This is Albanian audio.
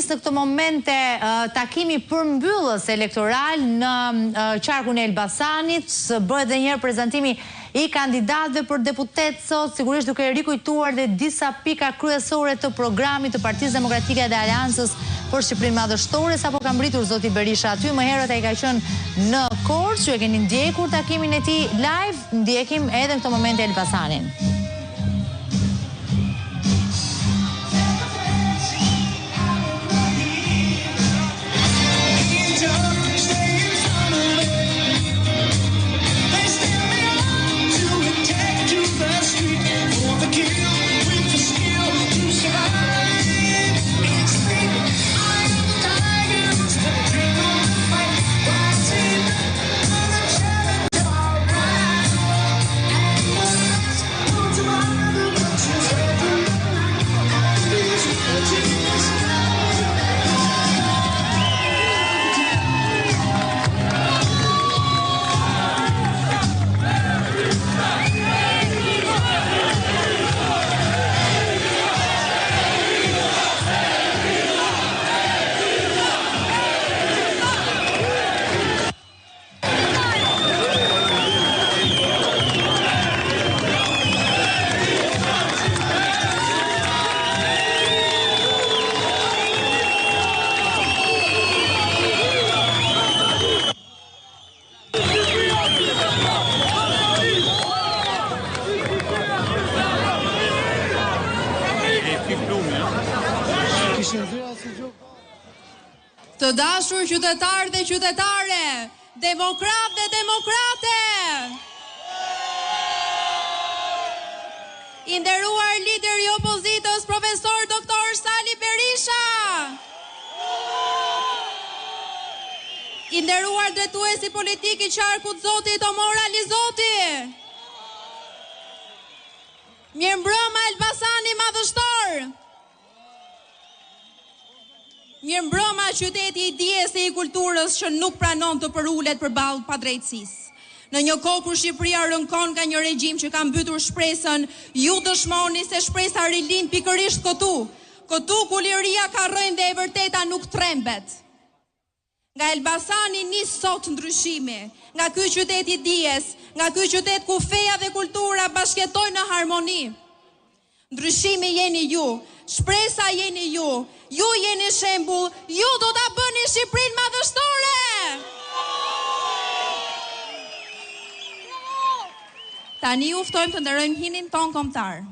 në këto momente takimi përmbyllës elektoral në qarkun e Elbasanit, bëhet dhe njëherë prezantimi i kandidatëve për deputet sot, sigurisht duke rikujtuar dhe disa pika kryesore të programit të Partisë Demokratike dhe Aleancës për Shqipërinë Madhështore, sapo ka mbritur zoti Berisha aty, më herët ai ka qenë në Korçë, ju e keni ndjekur takimin e tij live, ndjekim edhe në këto momente Elbasanin. Të dashur qytetarë dhe qytetare, demokratë dhe demokrate, i nderuar lider i opozitës, profesor doktor Sali Berisha, i nderuar drejtuesi politik i qarkut zoti Tomor Alizoti, mirëmbrëma Elbasani Madhështor, mirëmbrëma qyteti i dijes dhe i kulturës që nuk pranon të përulet përballë padrejtësisë. Në një kohë kur Shqipëria rënkon nga një regjim që ka mbytur shpresën, ju dëshmoni se shpresa rilin pikërisht këtu ku liria ka rënë dhe e vërteta nuk trembet. Nga Elbasani nis sot ndryshimi, nga ky qytet i dijes, nga ky qytet ku feja dhe kultura bashkëtojnë në harmoni. Ndryshimi jeni ju, shpresa jeni ju, ju jeni shembull, ju do ta bëni Shqipërinë madhështore. Tani ju ftojmë të nderojmë hinin ton kombëtar.